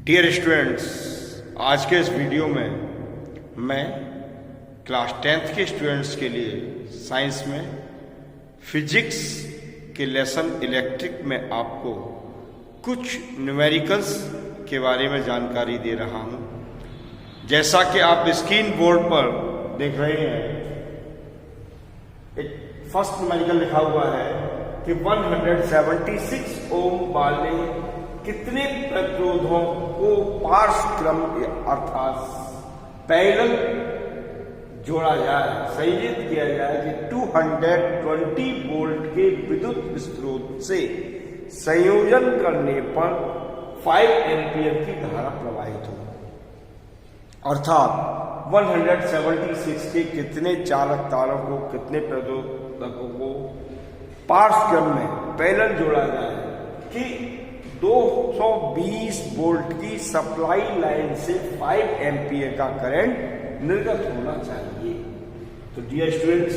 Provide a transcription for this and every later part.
Dear students, आज के इस वीडियो में मैं क्लास 10th के स्टूडेंट्स के लिए साइंस में फिजिक्स के लेसन इलेक्ट्रिक में आपको कुछ न्यूमेरिकल्स के बारे में जानकारी दे रहा हूं। जैसा कि आप स्क्रीन बोर्ड पर देख रहे हैं, एक फर्स्ट न्यूमेरिकल लिखा हुआ है कि 176 ओम वाले कितने प्रतिरोधों को पार्श्व क्रम अर्थात पैरेलल जोड़ा जाए, संयोजित किया जाए कि 220 वोल्ट के विद्युत स्रोत से संयोजन करने पर 5 एम्पीयर की धारा प्रवाहित हो। अर्थात 176 के कितने चालक तारों को, कितने प्रतिरोधकों को पार्श्व क्रम में पैरेलल जोड़ा जाए कि 220 वोल्ट की सप्लाई लाइन से 5 एम्पीयर का करंट निर्गत होना चाहिए। तो डियर स्टूडेंट्स,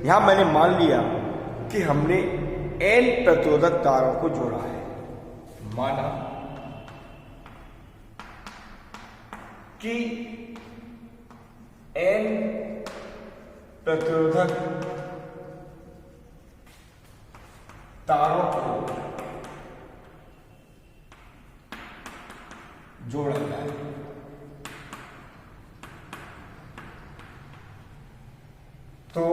यहां मैंने मान लिया कि हमने N प्रतिरोधक तारों को जोड़ा है। माना कि N प्रतिरोधक तारों को जोड़ा जाए। तो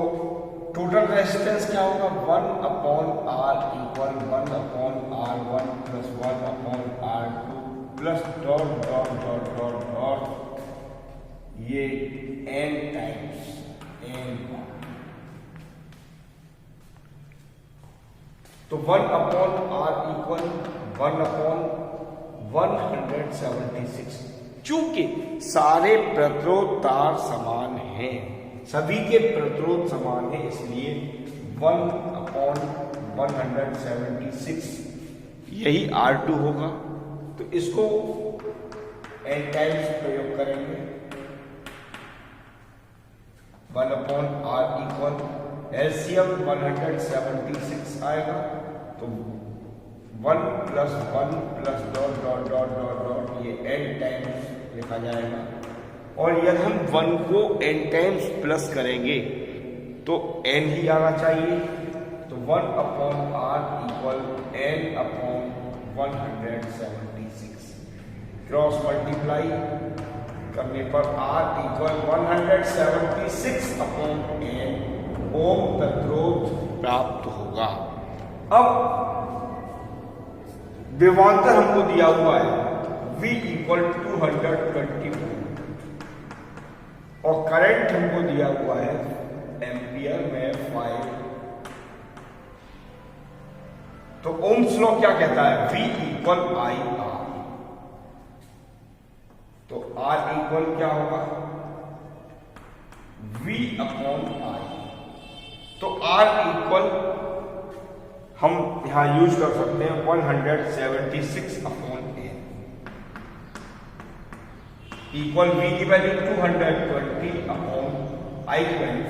टोटल रेजिस्टेंस क्या होगा? 1/R equal 1/R1 plus 1/R2 plus dot dot dot dot dot ये N टाइम्स N। तो 1/R इक्वल 1/176। चूंकि सारे प्रतिरोध तार समान हैं, सभी के प्रतिरोध समान है, इसलिए 1/176 यही R2 होगा। तो इसको N टाइम्स प्रयोग करेंगे। 1/R इक्वल एलसीएम 176 आएगा। तो 1 plus 1 plus dot dot dot dot dot ये N टाइम्स लिखा जाएगा। और यदि हम 1 को N टाइम्स प्लस करेंगे तो N ही आना चाहिए। तो 1/R equal N/176। Cross multiply करने पर R इक्वल 176/N ओम प्रतिरोध प्राप्त होगा। अब विभवांतर हमको दिया हुआ है V इक्वल 220 और करंट हमको दिया हुआ है एम्पियर में 5। तो ओम्स लॉ क्या कहता है? V equal IR। तो R इक्वल क्या होगा? V/I। तो R इक्वल हम यहां यूज कर सकते हैं 176/N इक्वल V की वैल्यू 220/I की वैल्यू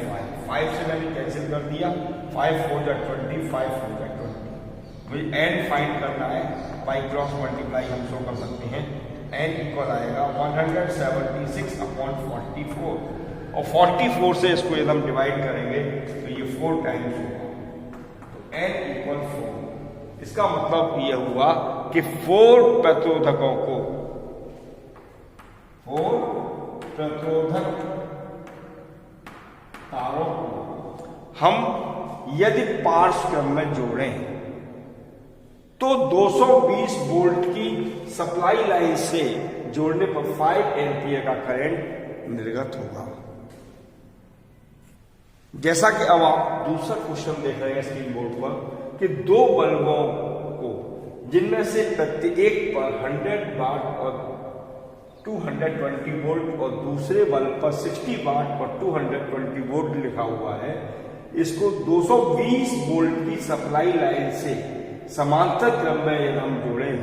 5 से मैंने कैंसिल कर दिया। 5 4 20, 5 4 20। मुझे N फाइंड करना है, बाई क्रॉस मल्टीप्लाई हम शो कर सकते हैं। N इक्वल आएगा 176/44 और 44 से इसको यदि हम डिवाइड करेंगे तो ये 4 टाइम्स होगा। N equal 4। इसका मतलब यह हुआ कि 4 प्रतिरोधकों को, 4 प्रतिरोधक तारों को हम यदि पार्श्व क्रम में जोड़ें तो 220 वोल्ट की सप्लाई लाइन से जोड़ने पर 5 एम्पीयर का करंट निर्गत होगा। जैसा कि अब आप दूसरा क्वेश्चन देख रहे हैं स्क्रीन बोर्ड पर कि 2 बल्बों को, जिनमें से प्रत्येक पर 100 वाट और 220 वोल्ट और दूसरे बल्ब पर 60 वाट और 220 वोल्ट लिखा हुआ है, इसको 220 वोल्ट की सप्लाई लाइन से समांतर क्रम में यदि हम जोड़ें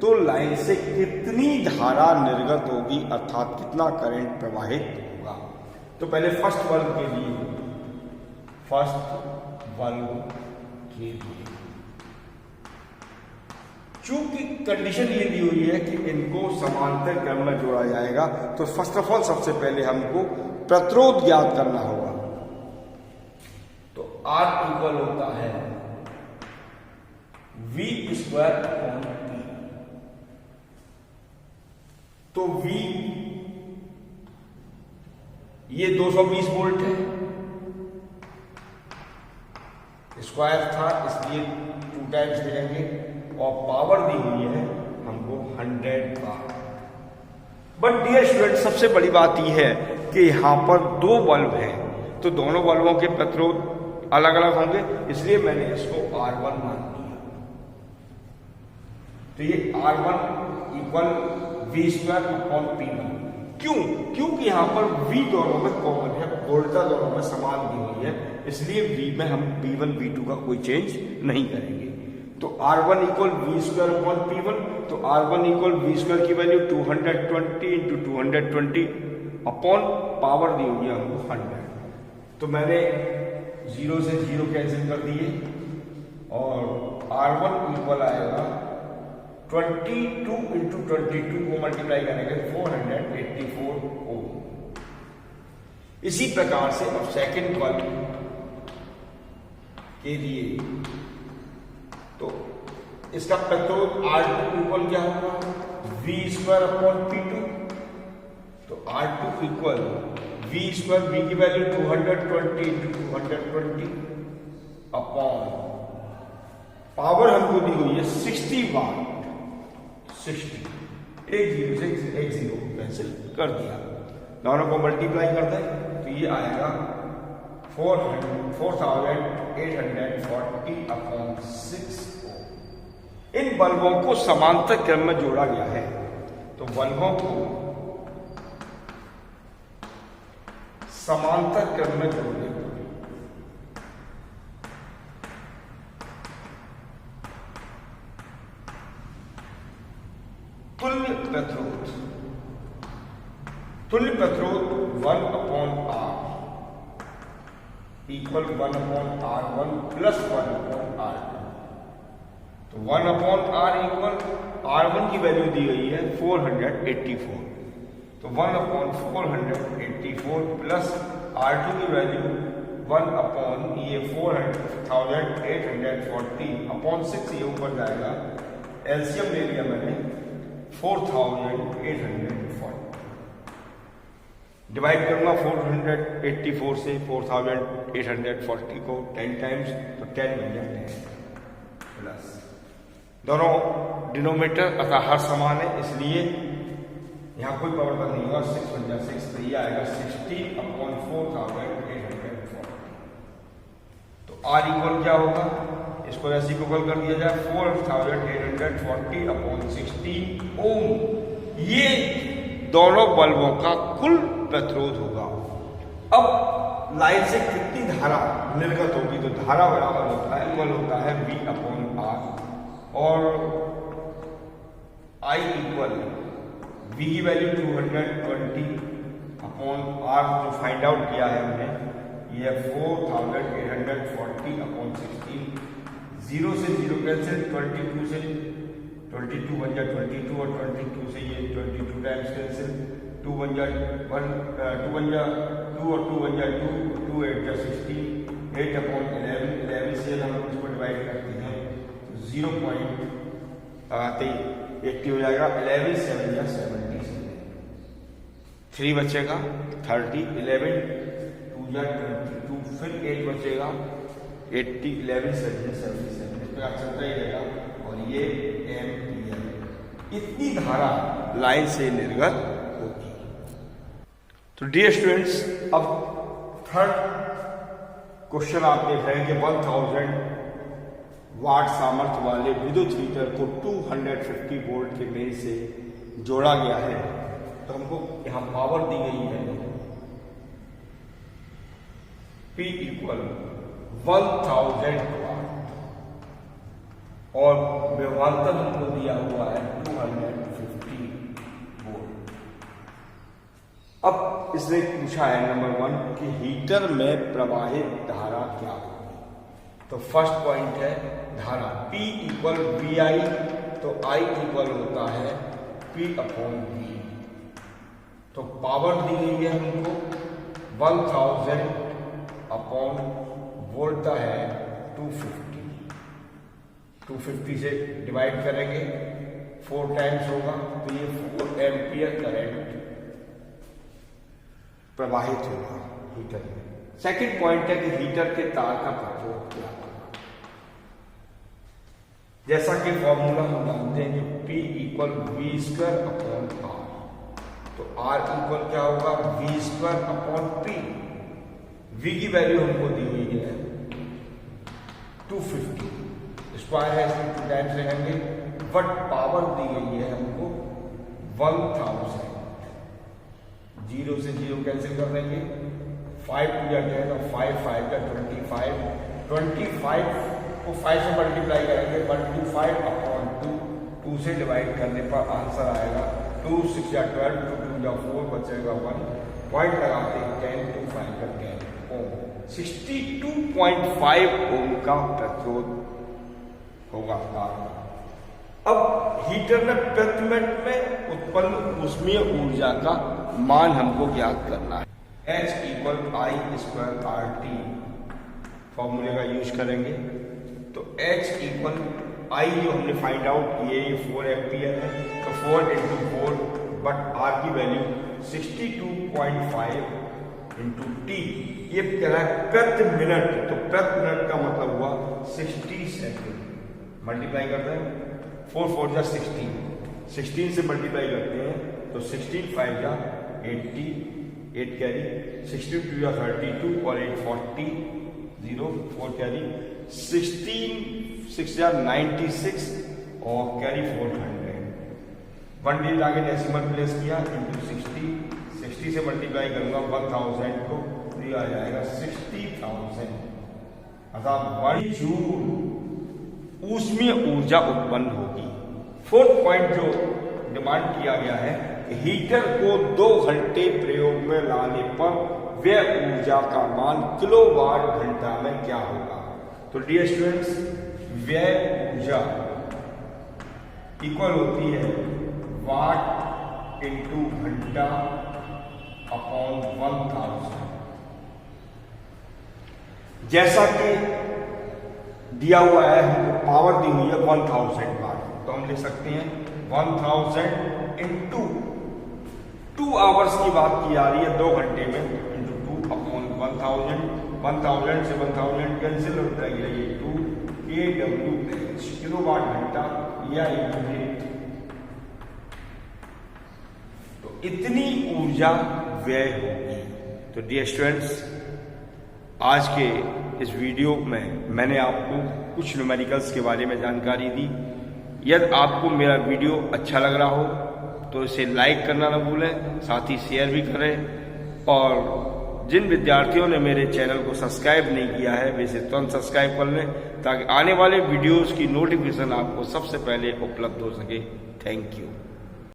तो लाइन से कितनी धारा निर्गत होगी, अर्थात कितना करंट प्रवाहित होगा। तो पहले फर्स्ट बल्ब के लिए चूंकि कंडीशन ये दी हुई है कि इनको समांतर क्रम में जोड़ा जाएगा, तो फर्स्ट ऑफ ऑल सबसे पहले हमको प्रतिरोध ज्ञात करना होगा। तो R इक्वल होता है V स्क्वायर अपॉन P। तो V ये 220 वोल्ट है, स्क्वायर था इसलिए 2 टाइम्स मिलेंगे, और पावर दी हुई है हमको 100 वाट। बट डियर स्टूडेंट, सबसे बड़ी बात यह है कि यहां पर 2 बल्ब हैं, तो दोनों बल्बों के प्रतिरोध अलग अलग होंगे, इसलिए मैंने इसको R1 मान लिया। तो ये R1 equal V square upon P1। क्यों? क्योंकि यहां पर V दोनों में कॉमन है, वोल्टता दोनों में समान दी हुई है, इसलिए V में हम V1 V2 का कोई चेंज नहीं करेंगे। तो R1 equal V square upon P1, तो R1 इक्वल V स्क्वायर की वैल्यू 220 इंटू 220 अपॉन पावर दी हुई है हमको 100। तो मैंने 0 से 0 कैंसिल कर दिए, और R1 इक्वल आएगा 22 इंटू 22 को मल्टीप्लाई करेंगे 484 ओम। इसी प्रकार से अब सेकंड बल्ब के लिए, तो इसका प्रतिरोध R2 इक्वल क्या होगा? V square upon P2। तो R2 equal V square, V की वैल्यू 220 इंटू 220 अपॉन पावर हमको दी हुई है 60 वाट। 60 एक 0 से एक 0 कैंसिल कर दिया, दोनों को मल्टीप्लाई कर दें तो ये आएगा 4840 अपॉन 6 ओम। इन बल्बों को समांतर क्रम में जोड़ा गया है, तो बल्बों को समांतर क्रम में जोड़ने पर तुल्य प्रतिरोध 1 upon R equal 1 upon R1 plus 1 upon R2। तो 1 अपॉन R इक्वल R1 की वैल्यू दी गई है 484, तो 1 अपॉन 484 प्लस R2 की वैल्यू 1 अपॉन ये 4840 अपॉन 6, ये ऊपर जाएगा, एलसीएम ले लिया मैंने 4840, डिवाइड करूंगा 484 से 4840 को 10 टाइम्स, तो 10 बन जाते हैं, प्लस दोनों डिनोमिनेटर अतः हर समान है, इसलिए यहां कोई पावर नहीं होगा, 6 बन जाए 6, तो ये आएगा 60 अपॉन 4840। तो R इक्वल क्या होगा? इसको ऐसे को इक्वल कर दिया जाए 4840 अपॉन 60 ओम। ये दोनों बल्बों का कुल प्रतिरोध होगा। अब लाइन से कितनी धारा निर्गत होगी? तो धारा बराबर होता है, इक्वल होता है V अपॉन R, और I इक्वल V की वैल्यू 220 अपॉन R जो फाइंड आउट किया है हमने, ये 4840 अपॉन 16, 0 से 0 कैंसिल, 22 से 22 बन जाए 22, और 22 से ये 22 टाइम्स कैंसिल, 2 बन जाए 1, 2 बन जाए 2, और 2 बन जाए 2, 2 8 जा 16, 8 अपॉन 11 से हम इसको डिवाइड करते हैं तो 0 पॉइंट आते 80 हो जाएगा, 11 7 या 70, 3 बचेगा 30, 11 2 या 22, फिर 8 बचेगा 80, 11 7 या 77, इस प्रकार चलता ही रहेगा, और ये एम्पियर। इतनी धारा लाइन से निर्गत होगी। तो डियर स्टूडेंट्स, अब थर्ड क्वेश्चन आप देख रहे हैं कि 1000 वाट सामर्थ्य वाले विद्युत हीटर को 250 वोल्ट के मेन से जोड़ा गया है। तो हमको यहां पावर दी गई है P इक्वल 1000 वाट, और विभवांतर हमको दिया हुआ है 250 वोल्ट। अब इसने पूछा है नंबर 1 कि हीटर में प्रवाहित धारा क्या होगी। तो फर्स्ट पॉइंट है धारा P इक्वल VI तो I इक्वल होता है P अपॉन V। तो पावर दी गई है हमको 1000 अपॉन वोल्टा है 250 से डिवाइड करेंगे 4 टाइम्स होगा, तो ये 4 एम्पियर करंट प्रवाहित होगा हीटर में। सेकंड पॉइंट है कि हीटर के तार का प्रतिरोध क्या होगा। जैसा कि फॉर्मूला हम जानते हैं कि P equal V² upon R, तो R इक्वल क्या होगा V² अपॉन P। V की वैल्यू हमको दी हुई है 250, स्क्वायर है इसमें 2 टाइम्स रहेंगे, बट पावर दी गई है हमको 1000। 0 से 0 कैंसिल कर देंगे, 5 टू या 10 और 5 5 का 25 को 5 से मल्टीप्लाई करेंगे 125 अपॉन 2 से डिवाइड करने पर आंसर आएगा 2 6 या 12 2 2 या 4 बचेगा 1, पॉइंट लगाते हैं 10 2 5 का 10 ओम, 62.5 ओम का प्रतिरोध होगा तार का। अब हीटर में प्रति मिनट में उत्पन्न ऊष्मीय ऊर्जा का मान हमको ज्ञात करना है। H इक्वल I² RT फॉर्मूले का यूज करेंगे, तो H इक्वल I जो हमने फाइंड आउट किए ये 4 एम्पियर है, तो 4 इंटू 4, बट R की वैल्यू 62.5 इंटू T, ये कह रहा है प्रति मिनट, तो प्रति मिनट का मतलब हुआ 60 सेकेंड। मल्टीप्लाई करते हैं 4 4 जा 16 से मल्टीप्लाई करते हैं तो 16 5 जा 80, 8 कैरी, 62 या 32 और 8 40, 0 4 कैरी, 16 6 या 96 और कैरी 400। 1 डिजिट आगे डेसिमल प्लेस किया इंटू 60 से मल्टीप्लाई करूंगा 1000 को, तो ये आ जाएगा 60,000, अर्थात 1 जूल ऊष्मीय ऊर्जा उत्पन्न होगी। फोर्थ पॉइंट जो डिमांड किया गया है कि हीटर को 2 घंटे प्रयोग में लाने पर व्यय ऊर्जा का मान किलोवाट घंटा में क्या होगा। तो डियर स्टूडेंट्स, व्यय ऊर्जा इक्वल होती है वाट इंटू घंटा अपॉन 1000। जैसा कि दिया हुआ है हमको पावर दी हुई है 1000 वाट, तो हम लिख सकते हैं 1000 इंटू 2 आवर्स की बात की जा रही है 2 घंटे में, इंटू 2 अपॉन 1000 से 1000 कैंसिल हो जाएगी, ये 2 kWh किलोवाट घंटा या यूनिट। तो इतनी ऊर्जा व्यय होगी। तो डियर स्टूडेंट्स, आज के इस वीडियो में मैंने आपको कुछ न्यूमेरिकल्स के बारे में जानकारी दी। यदि आपको मेरा वीडियो अच्छा लग रहा हो तो इसे लाइक करना न भूलें, साथ ही शेयर भी करें, और जिन विद्यार्थियों ने मेरे चैनल को सब्सक्राइब नहीं किया है वे इसे तुरंत सब्सक्राइब कर लें, ताकि आने वाले वीडियोस की नोटिफिकेशन आपको सबसे पहले उपलब्ध हो सके। Thank you.